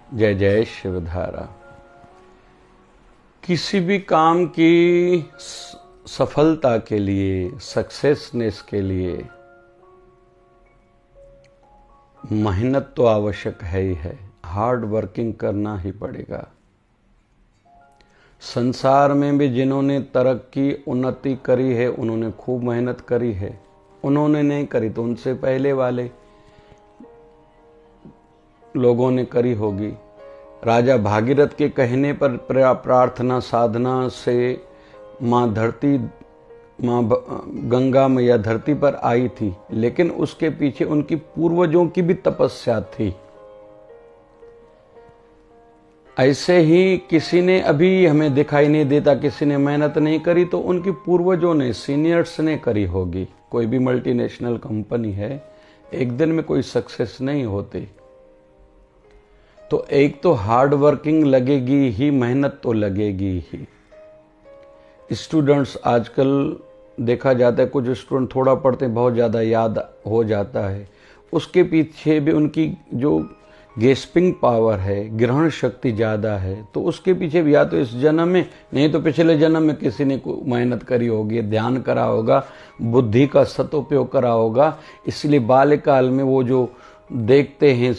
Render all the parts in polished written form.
जय जय शिवधारा। किसी भी काम की सफलता के लिए, सक्सेसनेस के लिए मेहनत तो आवश्यक है ही है, हार्ड वर्किंग करना ही पड़ेगा। संसार में भी जिन्होंने तरक्की उन्नति करी है उन्होंने खूब मेहनत करी है, उन्होंने नहीं करी तो उनसे पहले वाले लोगों ने करी होगी। राजा भागीरथ के कहने पर प्रार्थना साधना से माँ गंगा मैया धरती पर आई थी, लेकिन उसके पीछे उनकी पूर्वजों की भी तपस्या थी। ऐसे ही किसी ने अभी हमें दिखाई नहीं देता, किसी ने मेहनत नहीं करी तो उनकी पूर्वजों ने, सीनियर्स ने करी होगी। कोई भी मल्टीनेशनल कंपनी है, एक दिन में कोई सक्सेस नहीं होती। तो एक तो हार्ड वर्किंग लगेगी ही, मेहनत तो लगेगी ही। स्टूडेंट्स आजकल देखा जाता है, कुछ स्टूडेंट थोड़ा पढ़ते बहुत ज़्यादा याद हो जाता है, उसके पीछे भी उनकी जो गेस्पिंग पावर है, ग्रहण शक्ति ज़्यादा है, तो उसके पीछे भी या तो इस जन्म में नहीं तो पिछले जन्म में किसी ने मेहनत करी होगी, ध्यान करा होगा, बुद्धि का सदुपयोग करा होगा। इसलिए बाल्यकाल में वो जो देखते हैं,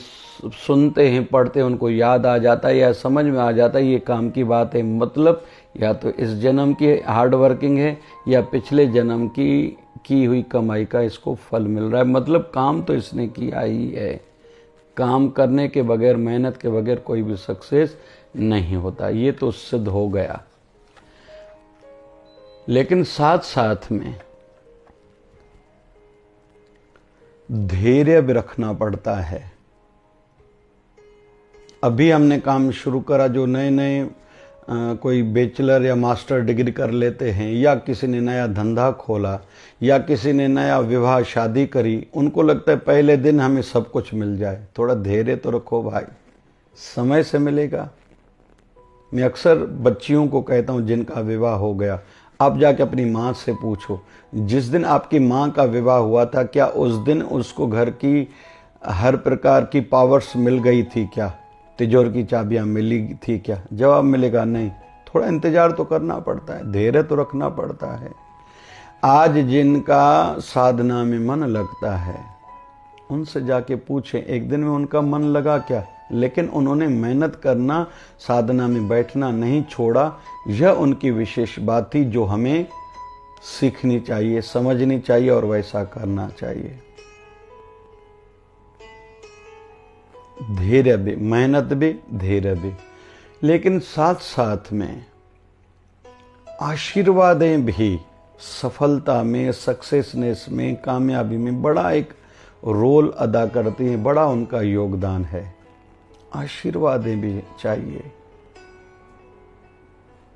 सुनते हैं, पढ़ते हैं, उनको याद आ जाता है या समझ में आ जाता है ये काम की बात है। मतलब या तो इस जन्म की हार्ड वर्किंग है या पिछले जन्म की हुई कमाई का इसको फल मिल रहा है। मतलब काम तो इसने किया ही है। काम करने के बगैर, मेहनत के बगैर कोई भी सक्सेस नहीं होता, ये तो सिद्ध हो गया। लेकिन साथ साथ में धैर्य भी रखना पड़ता है। अभी हमने काम शुरू करा, जो नए नए कोई बैचलर या मास्टर डिग्री कर लेते हैं, या किसी ने नया धंधा खोला, या किसी ने नया विवाह शादी करी, उनको लगता है पहले दिन हमें सब कुछ मिल जाए। थोड़ा धैर्य तो रखो भाई, समय से मिलेगा। मैं अक्सर बच्चियों को कहता हूं जिनका विवाह हो गया, आप जाके अपनी माँ से पूछो, जिस दिन आपकी माँ का विवाह हुआ था, क्या उस दिन उसको घर की हर प्रकार की पावर्स मिल गई थी क्या? तिजोर की चाबियां मिली थी क्या? जवाब मिलेगा नहीं। थोड़ा इंतजार तो करना पड़ता है, धैर्य तो रखना पड़ता है। आज जिनका साधना में मन लगता है उनसे जाके पूछें, एक दिन में उनका मन लगा क्या? लेकिन उन्होंने मेहनत करना, साधना में बैठना नहीं छोड़ा। यह उनकी विशेष बात थी जो हमें सीखनी चाहिए, समझनी चाहिए और वैसा करना चाहिए। धैर्य भी, मेहनत भी, धैर्य भी, लेकिन साथ साथ में आशीर्वादें भी सफलता में, सक्सेसनेस में, कामयाबी में बड़ा एक रोल अदा करती हैं, बड़ा उनका योगदान है। आशीर्वादें भी चाहिए।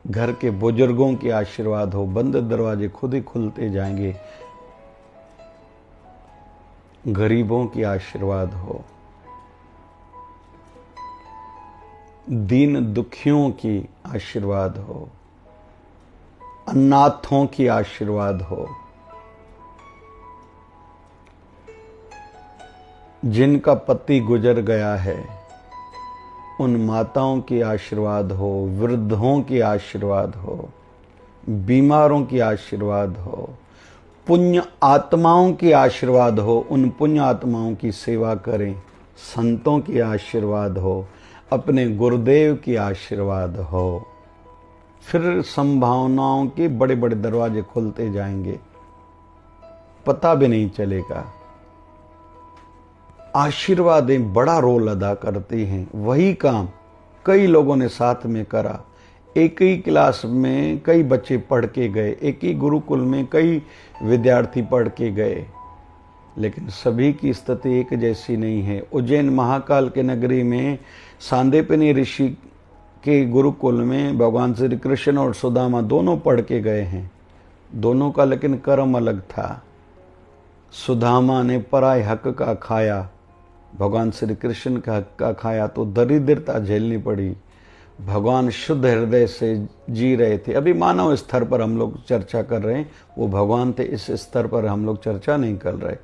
घर के बुजुर्गों के आशीर्वाद हो, बंद दरवाजे खुद ही खुलते जाएंगे। गरीबों की आशीर्वाद हो, दीन दुखियों की आशीर्वाद हो, अनाथों की आशीर्वाद हो, जिनका पति गुजर गया है उन माताओं की आशीर्वाद हो, वृद्धों की आशीर्वाद हो, बीमारों की आशीर्वाद हो, पुण्य आत्माओं की आशीर्वाद हो, उन पुण्य आत्माओं की सेवा करें, संतों की आशीर्वाद हो, अपने गुरुदेव की आशीर्वाद हो। फिर संभावनाओं के बड़े बड़े दरवाजे खुलते जाएंगे, पता भी नहीं चलेगा। आशीर्वादें बड़ा रोल अदा करती हैं। वही काम कई लोगों ने साथ में करा, एक ही क्लास में कई बच्चे पढ़ के गए, एक ही गुरुकुल में कई विद्यार्थी पढ़ के गए, लेकिन सभी की स्थिति एक जैसी नहीं है। उज्जैन महाकाल के नगरी में सांदीपनि ऋषि के गुरुकुल में भगवान श्री कृष्ण और सुदामा दोनों पढ़ के गए हैं। दोनों का लेकिन कर्म अलग था। सुदामा ने पराय हक का खाया, भगवान श्री कृष्ण का हक का खाया तो दरिद्रता झेलनी पड़ी। भगवान शुद्ध हृदय से जी रहे थे। अभी मानव स्तर पर हम लोग चर्चा कर रहे हैं, वो भगवान थे, इस स्तर पर हम लोग चर्चा नहीं कर रहे।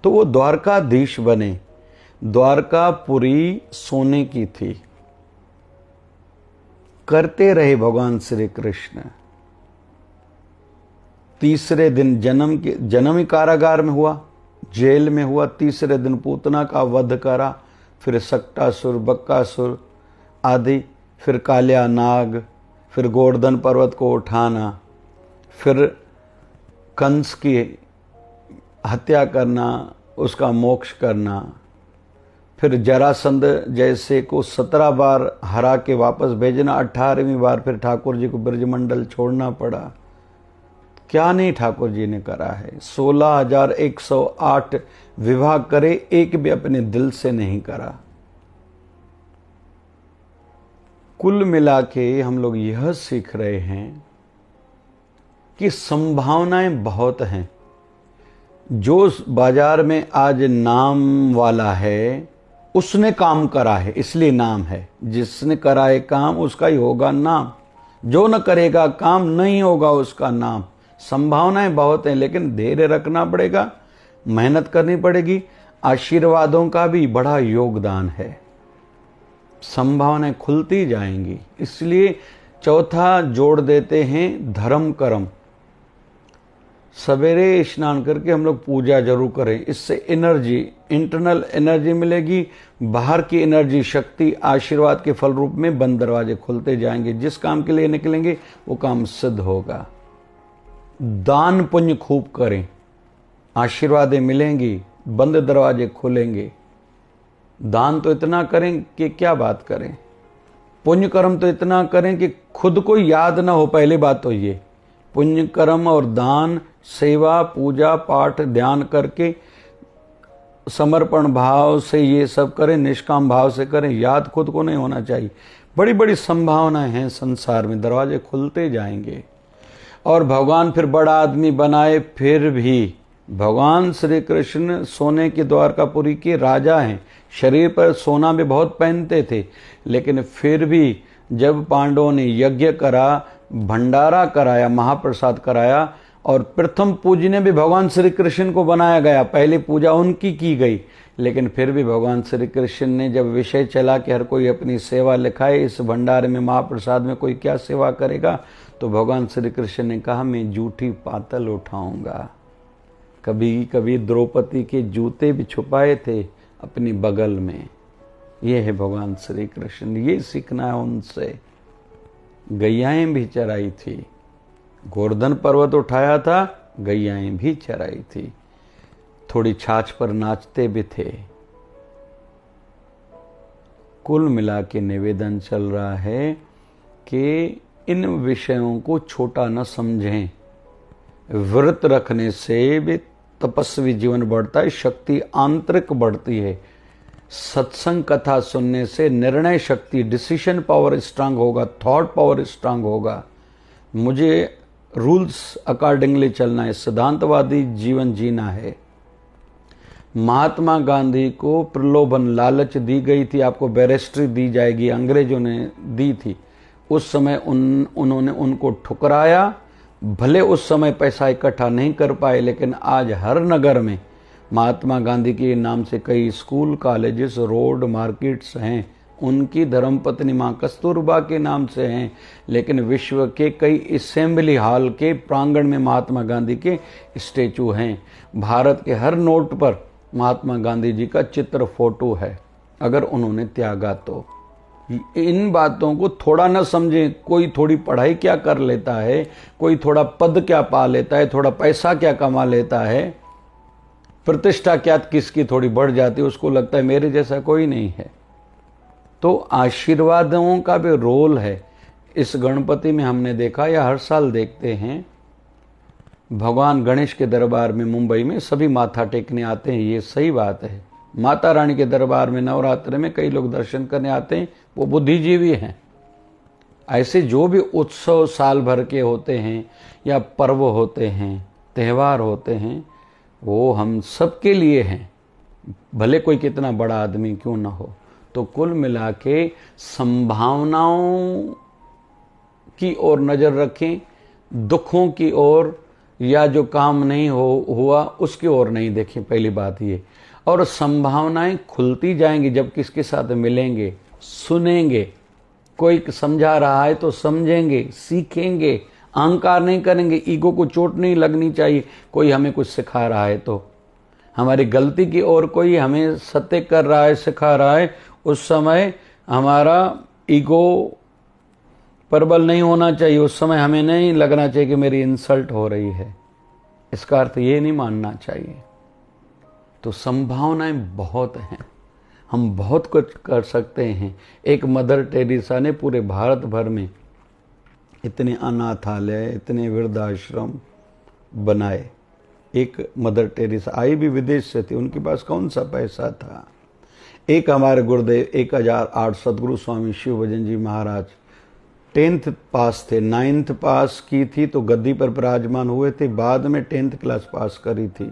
तो वो द्वारकाधीश बने। द्वारकापुरी सोने की थी, करते रहे भगवान श्री कृष्ण। तीसरे दिन जन्म ही कारागार में हुआ, जेल में हुआ। तीसरे दिन पूतना का वध करा, फिर सक्टासुर, बक्कासुर आदि, फिर काल्या नाग, फिर गोवर्धन पर्वत को उठाना, फिर कंस की हत्या करना, उसका मोक्ष करना, फिर जरासंध जैसे को 17 बार हरा के वापस भेजना, 18वीं बार फिर ठाकुर जी को ब्रजमंडल छोड़ना पड़ा। क्या नहीं ठाकुर जी ने करा है। 16,108 विवाह करे, एक भी अपने दिल से नहीं करा। कुल मिला के हम लोग यह सीख रहे हैं कि संभावनाएं बहुत हैं। जो बाजार में आज नाम वाला है उसने काम करा है, इसलिए नाम है। जिसने करा है काम उसका ही होगा नाम, जो न करेगा काम नहीं होगा उसका नाम। संभावनाएं बहुत हैं, लेकिन धैर्य रखना पड़ेगा, मेहनत करनी पड़ेगी। आशीर्वादों का भी बड़ा योगदान है, संभावनाएं खुलती जाएंगी। इसलिए चौथा जोड़ देते हैं धर्म कर्म। सवेरे स्नान करके हम लोग पूजा जरूर करें, इससे एनर्जी, इंटरनल एनर्जी मिलेगी। बाहर की एनर्जी, शक्ति, आशीर्वाद के फल रूप में बंद दरवाजे खुलते जाएंगे। जिस काम के लिए निकलेंगे वो काम सिद्ध होगा। दान पुण्य खूब करें, आशीर्वादें मिलेंगी, बंद दरवाजे खुलेंगे। दान तो इतना करें कि क्या बात करें, पुण्य कर्म तो इतना करें कि खुद को याद ना हो। पहली बात तो ये, पुण्य कर्म और दान, सेवा, पूजा पाठ, ध्यान करके समर्पण भाव से ये सब करें, निष्काम भाव से करें। याद खुद को नहीं होना चाहिए। बड़ी बड़ी संभावनाएं हैं संसार में, दरवाजे खुलते जाएंगे। और भगवान फिर बड़ा आदमी बनाए, फिर भी भगवान श्री कृष्ण सोने के द्वारकापुरी के राजा हैं। शरीर पर सोना भी बहुत पहनते थे, लेकिन फिर भी जब पांडवों ने यज्ञ करा, भंडारा कराया, महाप्रसाद कराया, और प्रथम पूजने भी भगवान श्री कृष्ण को बनाया गया। पहले पूजा उनकी की गई, लेकिन फिर भी भगवान श्री कृष्ण ने जब विषय चला कि हर कोई अपनी सेवा लिखाए, इस भंडारे में महाप्रसाद में कोई क्या सेवा करेगा, तो भगवान श्री कृष्ण ने कहा मैं जूठी पातल उठाऊंगा। कभी कभी द्रौपदी के जूते भी छुपाए थे अपनी बगल में। ये है भगवान श्री कृष्ण, ये सीखना है उनसे। गैयाएं भी चराई थी, गोवर्धन पर्वत उठाया था, गैयाएं भी चराई थी, थोड़ी छाछ पर नाचते भी थे। कुल मिला के निवेदन चल रहा है कि इन विषयों को छोटा न समझें। व्रत रखने से भी तपस्वी जीवन बढ़ता है, शक्ति आंतरिक बढ़ती है। सत्संग कथा सुनने से निर्णय शक्ति, डिसीजन पावर स्ट्रांग होगा, थॉट पावर स्ट्रांग होगा। मुझे रूल्स अकॉर्डिंगली चलना है, सिद्धांतवादी जीवन जीना है। महात्मा गांधी को प्रलोभन, लालच दी गई थी, आपको बैरिस्ट्री दी जाएगी, अंग्रेजों ने दी थी। उस समय उन्होंने उनको ठुकराया। भले उस समय पैसा इकट्ठा नहीं कर पाए, लेकिन आज हर नगर में महात्मा गांधी के नाम से कई स्कूल, कॉलेजेस, रोड, मार्केट्स हैं। उनकी धर्मपत्नी माँ कस्तूरबा के नाम से हैं, लेकिन विश्व के कई असेंबली हॉल के प्रांगण में महात्मा गांधी के स्टैचू हैं। भारत के हर नोट पर महात्मा गांधी जी का चित्र, फोटो है, अगर उन्होंने त्यागा तो। इन बातों को थोड़ा न समझें। कोई थोड़ी पढ़ाई क्या कर लेता है, कोई थोड़ा पद क्या पा लेता है, थोड़ा पैसा क्या कमा लेता है, प्रतिष्ठा क्या किसकी थोड़ी बढ़ जाती है, उसको लगता है मेरे जैसा कोई नहीं है। तो आशीर्वादों का भी रोल है। इस गणपति में हमने देखा, या हर साल देखते हैं, भगवान गणेश के दरबार में मुंबई में सभी माथा टेकने आते हैं, ये सही बात है। माता रानी के दरबार में नवरात्र में कई लोग दर्शन करने आते हैं, वो बुद्धिजीवी हैं। ऐसे जो भी उत्सव साल भर के होते हैं, या पर्व होते हैं, त्यौहार होते हैं, वो हम सबके लिए हैं, भले कोई कितना बड़ा आदमी क्यों ना हो। तो कुल मिला के संभावनाओं की ओर नजर रखें, दुखों की ओर, या जो काम नहीं हुआ उसकी ओर नहीं देखें। पहली बात ये। और संभावनाएं खुलती जाएंगी जब किसके साथ मिलेंगे, सुनेंगे, कोई समझा रहा है तो समझेंगे, सीखेंगे, अहंकार नहीं करेंगे, ईगो को चोट नहीं लगनी चाहिए। कोई हमें कुछ सिखा रहा है तो हमारी गलती की ओर कोई हमें सत्य कर रहा है, सिखा रहा है, उस समय हमारा ईगो प्रबल नहीं होना चाहिए। उस समय हमें नहीं लगना चाहिए कि मेरी इंसल्ट हो रही है। इसका अर्थ ये नहीं मानना चाहिए। तो संभावनाएं बहुत हैं, हम बहुत कुछ कर सकते हैं। एक मदर टेरेसा ने पूरे भारत भर में इतने अनाथालय, इतने वृद्धाश्रम बनाए। एक मदर टेरेसा आई भी विदेश से थी, उनके पास कौन सा पैसा था। एक हमारे गुरुदेव 1008 सदगुरु स्वामी शिव भजन जी महाराज 10th पास थे, 9th पास की थी तो गद्दी पर विराजमान हुए थे, बाद में 10th क्लास पास करी थी।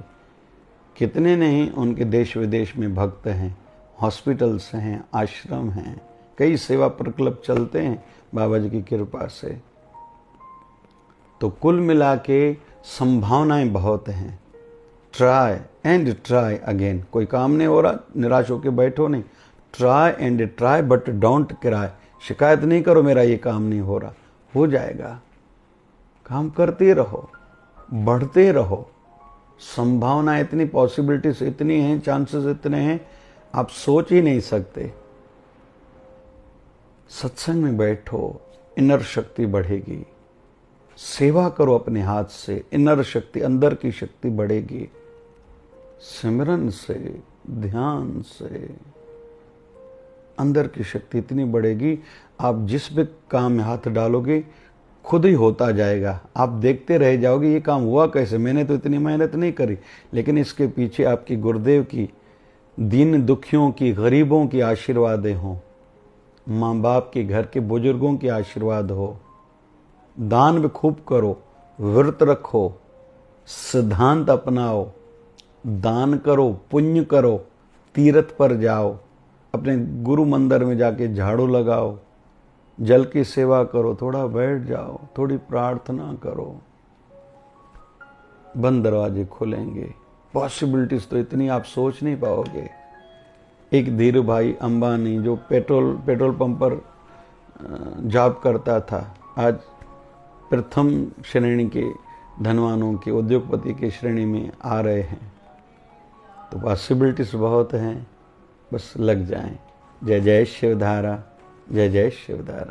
कितने नहीं उनके देश विदेश में भक्त हैं, हॉस्पिटल्स हैं, आश्रम हैं, कई सेवा प्रकल्प चलते हैं बाबा जी की कृपा से। तो कुल मिला के संभावनाएं बहुत हैं। Try and try again. कोई काम नहीं हो रहा, निराश होकर बैठो नहीं। Try and try but don't cry. शिकायत नहीं करो मेरा ये काम नहीं हो रहा, हो जाएगा। काम करते रहो, बढ़ते रहो। संभावना इतनी, पॉसिबिलिटीज इतनी हैं, चांसेस इतने हैं, आप सोच ही नहीं सकते। सत्संग में बैठो, इनर शक्ति बढ़ेगी। सेवा करो अपने हाथ से, इनर शक्ति, अंदर की शक्ति बढ़ेगी। सिमरन से, ध्यान से अंदर की शक्ति इतनी बढ़ेगी, आप जिस भी काम में हाथ डालोगे खुद ही होता जाएगा। आप देखते रह जाओगे ये काम हुआ कैसे, मैंने तो इतनी मेहनत नहीं करी, लेकिन इसके पीछे आपकी गुरुदेव की, दीन दुखियों की, गरीबों की आशीर्वादें हों, माँ बाप के, घर के बुजुर्गों की आशीर्वाद हो। दान भी खूब करो, व्रत रखो, सिद्धांत अपनाओ, दान करो, पुण्य करो, तीर्थ पर जाओ, अपने गुरु मंदिर में जाके झाड़ू लगाओ, जल की सेवा करो, थोड़ा बैठ जाओ, थोड़ी प्रार्थना करो, बंद दरवाजे खुलेंगे। पॉसिबिलिटीज तो इतनी आप सोच नहीं पाओगे। एक धीरू भाई अंबानी जो पेट्रोल पंप पर जॉब करता था, आज प्रथम श्रेणी के धनवानों के, उद्योगपति की श्रेणी में आ रहे हैं। तो पॉसिबिलिटीज बहुत हैं, बस लग जाएं। जय जय शिवधारा, जय जय शिवधारा।